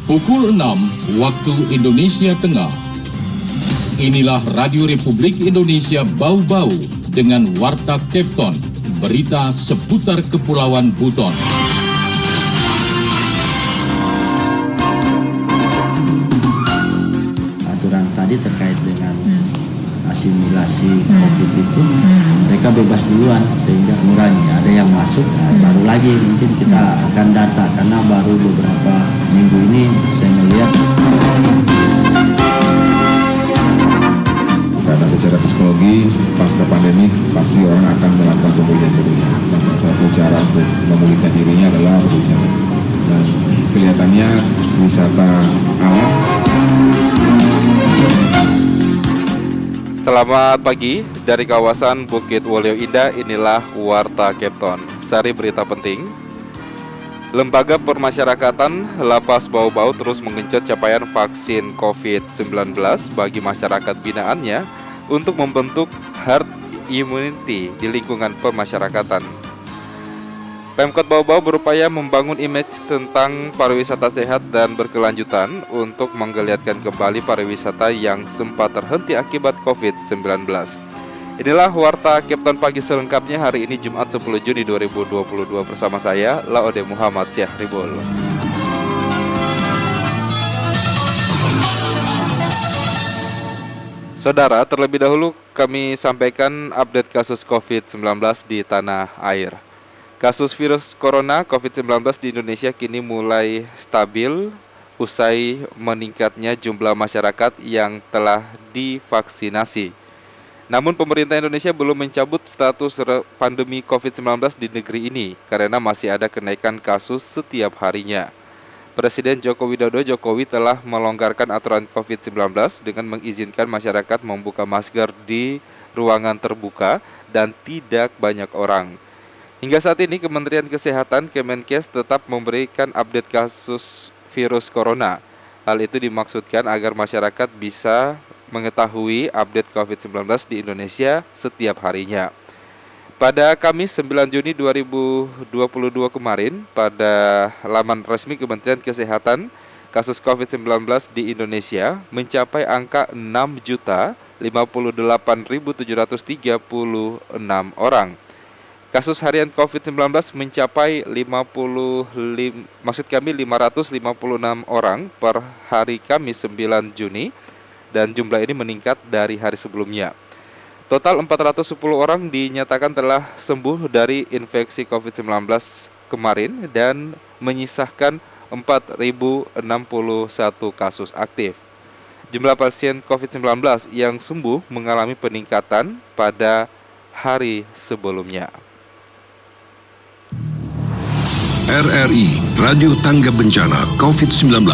Pukul 6 waktu Indonesia Tengah. Inilah Radio Republik Indonesia Bau-Bau dengan Warta Kepton, berita seputar Kepulauan Buton. Aturan tadi terkait dengan asimilasi COVID itu, mereka bebas duluan sehingga mengurangi. Ada yang masuk, baru lagi mungkin kita akan data karena baru beberapa minggu ini saya melihat. Karena secara psikologi pasca pandemi pasti orang akan melakukan pemulihan. Dan salah satu cara untuk memulihkan dirinya adalah berwisata. Dan kelihatannya wisata alam. Selamat pagi dari kawasan Bukit Wolio Indah, inilah Warta Kepton. Sari berita penting. Lembaga Permasyarakatan Lapas Bau-Bau terus menggenjot capaian vaksin COVID-19 bagi masyarakat binaannya untuk membentuk herd immunity di lingkungan pemasyarakatan. Pemkot Bau-Bau berupaya membangun image tentang pariwisata sehat dan berkelanjutan untuk menggeliatkan kembali pariwisata yang sempat terhenti akibat COVID-19. Inilah Warta Kepton pagi selengkapnya hari ini Jumat 10 Juni 2022 bersama saya, Laode Muhammad Syahribul. Saudara, terlebih dahulu kami sampaikan update kasus COVID-19 di tanah air. Kasus virus corona COVID-19 di Indonesia kini mulai stabil usai meningkatnya jumlah masyarakat yang telah divaksinasi. Namun pemerintah Indonesia belum mencabut status pandemi COVID-19 di negeri ini karena masih ada kenaikan kasus setiap harinya. Presiden Joko Widodo telah melonggarkan aturan COVID-19 dengan mengizinkan masyarakat membuka masker di ruangan terbuka dan tidak banyak orang. Hingga saat ini Kementerian Kesehatan Kemenkes tetap memberikan update kasus virus corona. Hal itu dimaksudkan agar masyarakat bisa mengetahui update COVID-19 di Indonesia setiap harinya. Pada Kamis 9 Juni 2022 kemarin, pada laman resmi Kementerian Kesehatan, kasus COVID-19 di Indonesia mencapai angka 6.058.736 orang. Kasus harian COVID-19 mencapai 556 orang per hari Kamis 9 Juni dan jumlah ini meningkat dari hari sebelumnya. Total 410 orang dinyatakan telah sembuh dari infeksi COVID-19 kemarin dan menyisakan 4.061 kasus aktif. Jumlah pasien COVID-19 yang sembuh mengalami peningkatan pada hari sebelumnya. RRI Radio Tangga Bencana COVID-19.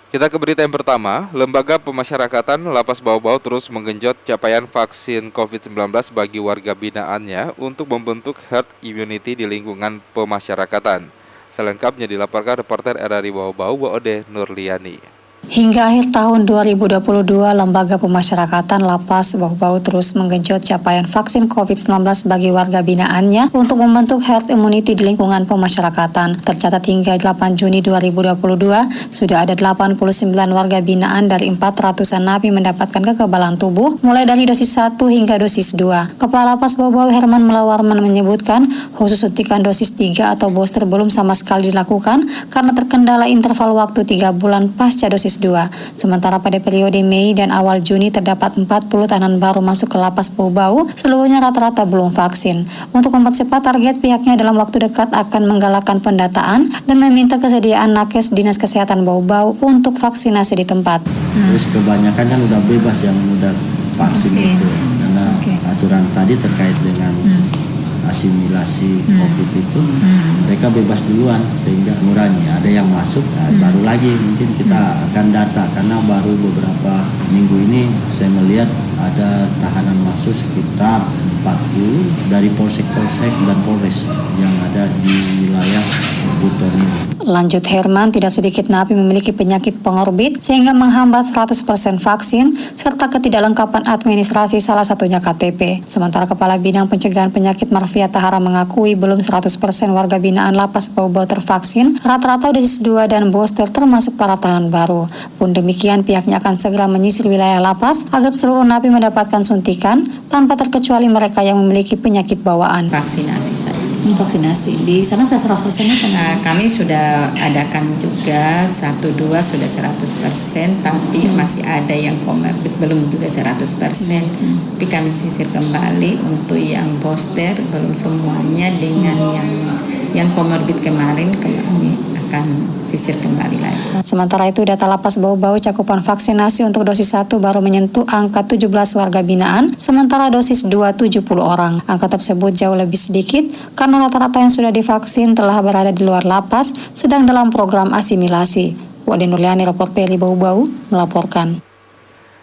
Kita ke berita yang pertama. Lembaga Pemasyarakatan Lapas Bau-Bau terus menggenjot capaian vaksin COVID-19 bagi warga binaannya untuk membentuk herd immunity di lingkungan pemasyarakatan. Selengkapnya dilaporkan reporter RRI Bau-Bau, Waode Nurliani. Hingga akhir tahun 2022, Lembaga Pemasyarakatan Lapas Bau-Bau terus menggenjot capaian vaksin COVID-19 bagi warga binaannya untuk membentuk herd immunity di lingkungan pemasyarakatan. Tercatat hingga 8 Juni 2022, sudah ada 89 warga binaan dari 400-an napi mendapatkan kekebalan tubuh, mulai dari dosis 1 hingga dosis 2. Kepala Lapas Bau-Bau Herman Melawarman menyebutkan, khusus suntikan dosis 3 atau booster belum sama sekali dilakukan karena terkendala interval waktu 3 bulan pasca dosis 2. Sementara pada periode Mei dan awal Juni terdapat 40 tahanan baru masuk ke Lapas Bau-Bau, seluruhnya rata-rata belum vaksin. Untuk mempercepat target, pihaknya dalam waktu dekat akan menggalakkan pendataan dan meminta kesediaan Nakes Dinas Kesehatan Bau-Bau untuk vaksinasi di tempat. Terus kebanyakan kan udah bebas yang udah vaksin itu karena aturan tadi terkait dengan asimilasi COVID itu, mereka bebas duluan sehingga mengurangi. Ada yang masuk, baru lagi mungkin kita akan data karena baru beberapa minggu ini saya melihat ada tahanan masuk sekitar 40 dari polsek-polsek dan polres yang ada di wilayah Buton ini. Lanjut Herman, tidak sedikit napi memiliki penyakit pengorbit sehingga menghambat 100% vaksin serta ketidaklengkapan administrasi, salah satunya KTP. Sementara Kepala Bidang Pencegahan Penyakit Marfia Tahara mengakui belum 100% warga binaan Lapas Bau-Bau tervaksin, rata-rata dosis 2 dan booster termasuk para tahanan baru. Pun demikian, pihaknya akan segera menyisir wilayah lapas agar seluruh napi mendapatkan suntikan tanpa terkecuali mereka yang memiliki penyakit bawaan. Vaksinasi saja. Vaksinasi di sana sudah 100% Kami sudah adakan juga 1-2 sudah 100%, tapi masih ada yang komorbid belum juga 100%. Tapi kami sisir kembali untuk yang booster belum semuanya, dengan yang komorbid kemarin kami akan sisir kembali lagi. Sementara itu, data Lapas Bau-Bau cakupan vaksinasi untuk dosis 1 baru menyentuh angka 17 warga binaan, sementara dosis 2 70 orang. Angka tersebut jauh lebih sedikit karena rata-rata yang sudah divaksin telah berada di luar lapas sedang dalam program asimilasi. Wade Nurliani, reporter dari Bau-Bau, melaporkan.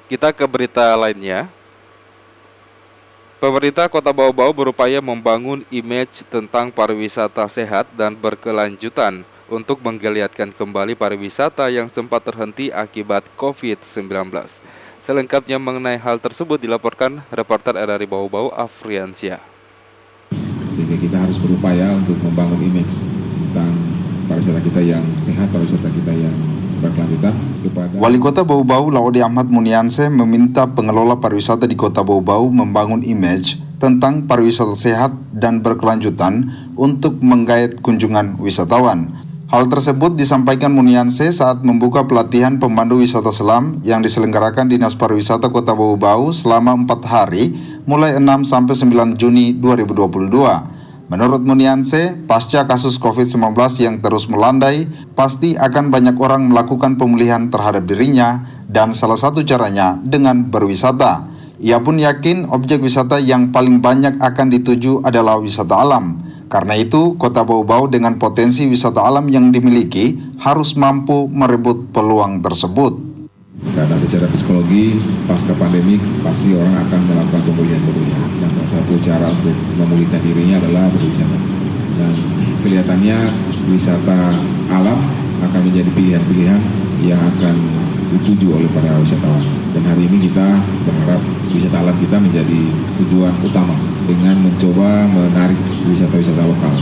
Kita ke berita lainnya. Pemerintah Kota Bau-Bau berupaya membangun image tentang pariwisata sehat dan berkelanjutan untuk menggeliatkan kembali pariwisata yang sempat terhenti akibat COVID-19. Selengkapnya mengenai hal tersebut dilaporkan reporter RRI Bau-Bau Afriansyah. Sehingga kita harus berupaya untuk membangun image tentang pariwisata kita yang sehat, pariwisata kita yang berkelanjutan kepada Wali Kota Bau-Bau Laode Ahmad Muniansyah meminta pengelola pariwisata di Kota Bau-Bau membangun image tentang pariwisata sehat dan berkelanjutan untuk menggait kunjungan wisatawan. Hal tersebut disampaikan Muniansyah saat membuka pelatihan pemandu wisata selam yang diselenggarakan Dinas Pariwisata Kota Bau-Bau selama 4 hari mulai 6 sampai 9 Juni 2022. Menurut Muniansyah, pasca kasus COVID-19 yang terus melandai, pasti akan banyak orang melakukan pemulihan terhadap dirinya dan salah satu caranya dengan berwisata. Ia pun yakin objek wisata yang paling banyak akan dituju adalah wisata alam. Karena itu, Kota Bau-Bau dengan potensi wisata alam yang dimiliki harus mampu merebut peluang tersebut. Karena secara psikologi pasca pandemi pasti orang akan melakukan pemulihan-pemulihan, dan salah satu cara untuk memulihkan dirinya adalah berwisata. Dan kelihatannya wisata alam akan menjadi pilihan-pilihan yang akan dituju oleh para wisatawan. Dan hari ini kita berharap wisata alam kita menjadi tujuan utama dengan mencoba menarik wisata-wisata lokal.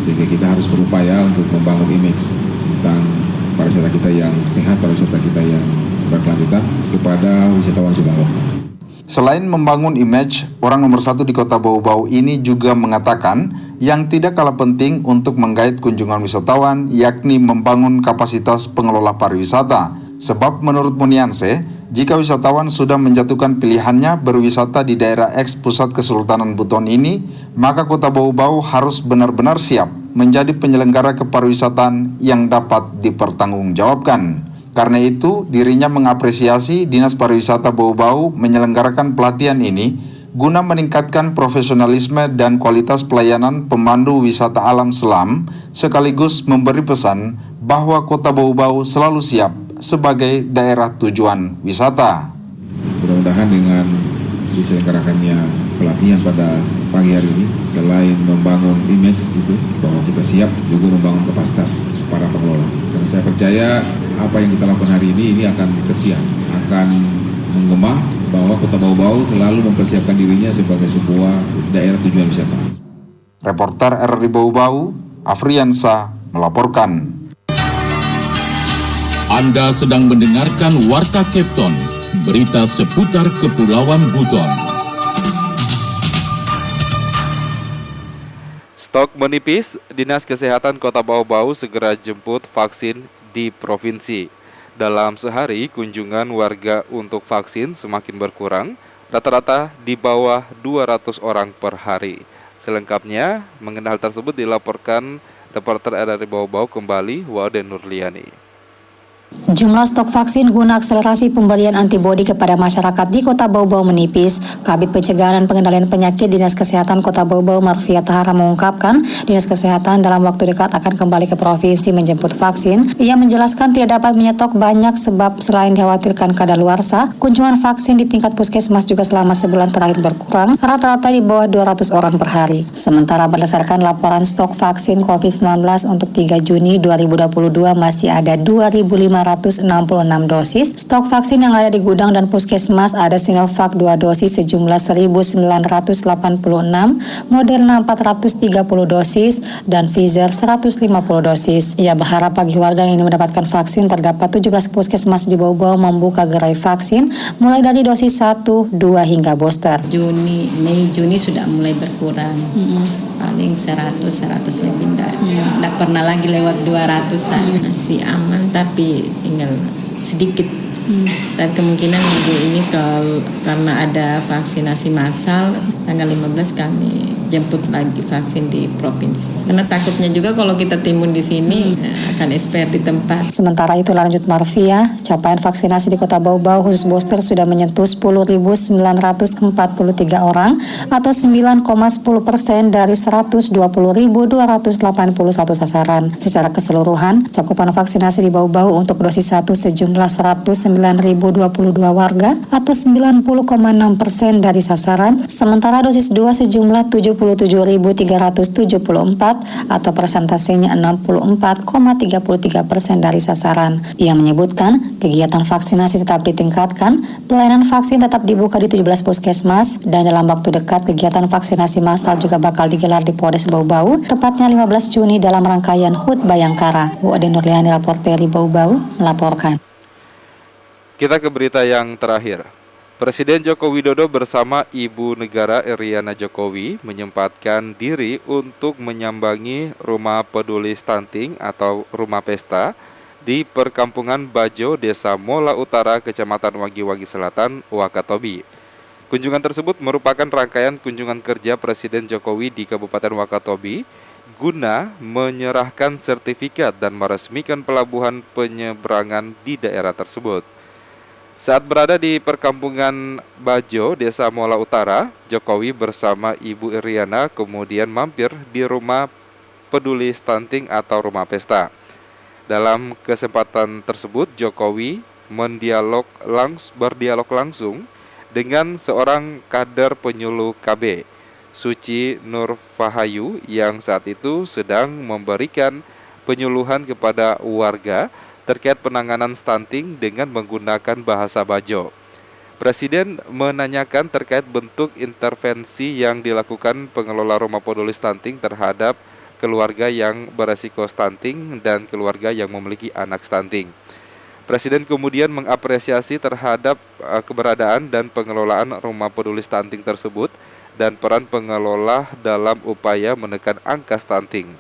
Sehingga kita harus berupaya untuk membangun image tentang pariwisata kita yang sehat, pariwisata kita yang berkelanjutan kepada wisatawan-wisatawan lokal. Selain membangun image, orang nomor 1 di Kota Bau-Bau ini juga mengatakan yang tidak kalah penting untuk menggait kunjungan wisatawan yakni membangun kapasitas pengelola pariwisata. Sebab menurut Muniansyah, jika wisatawan sudah menjatuhkan pilihannya berwisata di daerah eks Pusat Kesultanan Buton ini, maka Kota Bau-Bau harus benar-benar siap menjadi penyelenggara kepariwisataan yang dapat dipertanggungjawabkan. Karena itu, dirinya mengapresiasi Dinas Pariwisata Bau-Bau menyelenggarakan pelatihan ini guna meningkatkan profesionalisme dan kualitas pelayanan pemandu wisata alam selam, sekaligus memberi pesan bahwa Kota Bau-Bau selalu siap sebagai daerah tujuan wisata. Mudah-mudahan dengan diselenggarakannya pelatihan pada pagi hari ini, selain membangun image itu bahwa kita siap, juga membangun kapasitas para pengelola. Karena saya percaya apa yang kita lakukan hari ini akan tersiap, akan menggema bahwa Kota Bau-Bau selalu mempersiapkan dirinya sebagai sebuah daerah tujuan wisata. Reporter RRI Bau-Bau, Afriansyah melaporkan. Anda sedang mendengarkan Warta Kepton, berita seputar Kepulauan Buton. Stok menipis, Dinas Kesehatan Kota Bau-Bau segera jemput vaksin di provinsi. Dalam sehari, kunjungan warga untuk vaksin semakin berkurang, rata-rata di bawah 200 orang per hari. Selengkapnya, mengenai hal tersebut dilaporkan reporter RRI Bau-Bau kembali, Wade Nurliani. Jumlah stok vaksin guna akselerasi pemberian antibodi kepada masyarakat di Kota Bau-Bau menipis. Kabid Pencegahan dan Pengendalian Penyakit Dinas Kesehatan Kota Bau-Bau Marfia Tahara mengungkapkan, Dinas Kesehatan dalam waktu dekat akan kembali ke provinsi menjemput vaksin. Ia menjelaskan tidak dapat menyetok banyak sebab selain dikhawatirkan kadaluarsa, kunjungan vaksin di tingkat puskesmas juga selama sebulan terakhir berkurang, rata-rata di bawah 200 orang per hari. Sementara berdasarkan laporan stok vaksin COVID-19 untuk 3 Juni 2022 masih ada 2.566 dosis. Stok vaksin yang ada di gudang dan puskesmas ada Sinovac 2 dosis sejumlah 1.986, Moderna 430 dosis, dan Pfizer 150 dosis. Ia berharap bagi warga yang ingin mendapatkan vaksin terdapat 17 puskesmas di Bau-Bau membuka gerai vaksin mulai dari dosis 1, 2 hingga booster. Mei Juni sudah mulai berkurang. Paling 100 lebih tidak pernah lagi lewat 200-an. Masih aman tapi tinggal sedikit. Dan kemungkinan minggu ini karena ada vaksinasi massal tanggal 15 kami jemput lagi vaksin di provinsi. Karena takutnya juga kalau kita timbun di sini akan expire di tempat. Sementara itu lanjut Marfia, capaian vaksinasi di Kota Bau-Bau khusus booster sudah menyentuh 10.943 orang atau 9,10% dari 120.281 sasaran. Secara keseluruhan, cakupan vaksinasi di Bau-Bau untuk dosis 1 sejumlah 109.022 warga atau 90,6% dari sasaran, sementara dosis 2 sejumlah 77.374 atau persentasenya 64,33% dari sasaran. Ia menyebutkan kegiatan vaksinasi tetap ditingkatkan, pelayanan vaksin tetap dibuka di 17 puskesmas, dan dalam waktu dekat kegiatan vaksinasi massal juga bakal digelar di Polres Bau-Bau, tepatnya 15 Juni dalam rangkaian HUT Bayangkara. Bu Ade Nurliani, reporteri Bau-Bau, melaporkan. Kita ke berita yang terakhir. Presiden Joko Widodo bersama Ibu Negara Iriana Jokowi menyempatkan diri untuk menyambangi Rumah Peduli Stunting atau Rumah Pesta di Perkampungan Bajo, Desa Mola Utara, Kecamatan Wagi-Wagi Selatan, Wakatobi. Kunjungan tersebut merupakan rangkaian kunjungan kerja Presiden Jokowi di Kabupaten Wakatobi guna menyerahkan sertifikat dan meresmikan pelabuhan penyeberangan di daerah tersebut. Saat berada di Perkampungan Bajo, Desa Mola Utara, Jokowi bersama Ibu Iriana kemudian mampir di Rumah Peduli Stunting atau Rumah Pesta. Dalam kesempatan tersebut, Jokowi berdialog langsung dengan seorang kader penyuluh KB, Suci Nur Fahayu, yang saat itu sedang memberikan penyuluhan kepada warga terkait penanganan stunting dengan menggunakan bahasa Bajo. Presiden menanyakan terkait bentuk intervensi yang dilakukan pengelola Rumah Peduli Stunting terhadap keluarga yang beresiko stunting dan keluarga yang memiliki anak stunting. Presiden kemudian mengapresiasi terhadap keberadaan dan pengelolaan Rumah Peduli Stunting tersebut dan peran pengelola dalam upaya menekan angka stunting.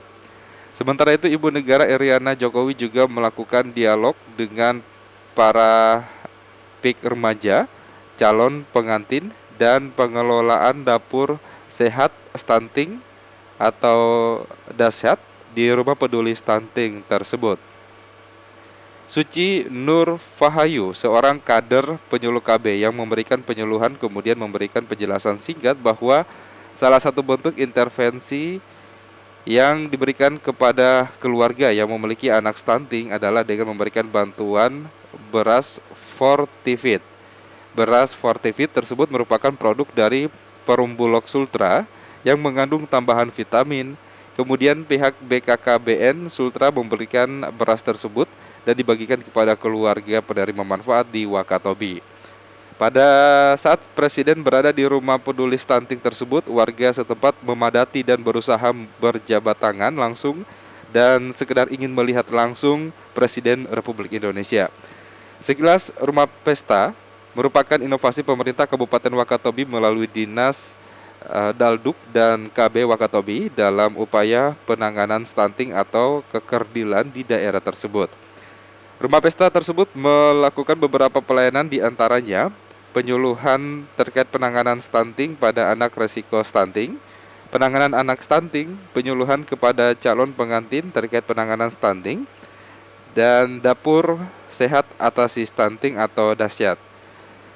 Sementara itu, Ibu Negara Iriana Jokowi juga melakukan dialog dengan para PIK remaja, calon pengantin, dan pengelolaan dapur sehat stunting atau dasyat di Rumah Peduli Stunting tersebut. Suci Nur Fahayu, seorang kader penyuluh KB yang memberikan penyuluhan, kemudian memberikan penjelasan singkat bahwa salah satu bentuk intervensi yang diberikan kepada keluarga yang memiliki anak stunting adalah dengan memberikan bantuan beras Fortifit. Beras Fortifit tersebut merupakan produk dari Perumbulok Sultra yang mengandung tambahan vitamin. Kemudian pihak BKKBN Sultra memberikan beras tersebut dan dibagikan kepada keluarga penerima manfaat di Wakatobi. Pada saat Presiden berada di Rumah Peduli Stunting tersebut, warga setempat memadati dan berusaha berjabat tangan langsung dan sekedar ingin melihat langsung Presiden Republik Indonesia. Sekilas, Rumah Pesta merupakan inovasi pemerintah Kabupaten Wakatobi melalui Dinas Dalduk dan KB Wakatobi dalam upaya penanganan stunting atau kekerdilan di daerah tersebut. Rumah Pesta tersebut melakukan beberapa pelayanan, di antaranya penyuluhan terkait penanganan stunting pada anak resiko stunting, penanganan anak stunting, penyuluhan kepada calon pengantin terkait penanganan stunting, dan Dapur Sehat Atasi Stunting atau Dasyat.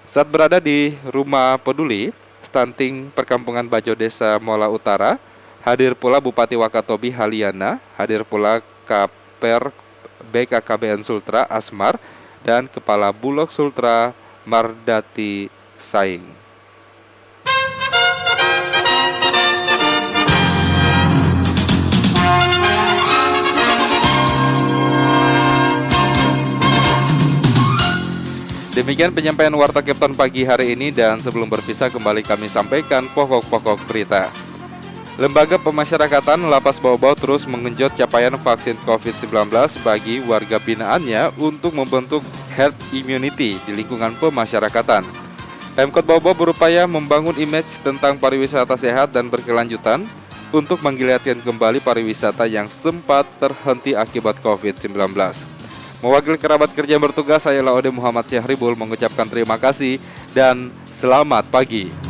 Saat berada di Rumah Peduli Stunting Perkampungan Bajo Desa Mola Utara, hadir pula Bupati Wakatobi Haliana, hadir pula Kaper BKKBN Sultra Asmar, dan Kepala Bulog Sultra Mardati Saing. Demikian penyampaian Warta Kepton pagi hari ini, dan sebelum berpisah kembali kami sampaikan pokok-pokok berita. Lembaga Pemasyarakatan Lapas Bau-Bau terus menggenjot capaian vaksin COVID-19 bagi warga binaannya untuk membentuk herd immunity di lingkungan pemasyarakatan. Pemkot Bau-Bau berupaya membangun image tentang pariwisata sehat dan berkelanjutan untuk menggiatkan kembali pariwisata yang sempat terhenti akibat COVID-19. Mewakili kerabat kerja yang bertugas, saya Laode Muhammad Syahribul mengucapkan terima kasih dan selamat pagi.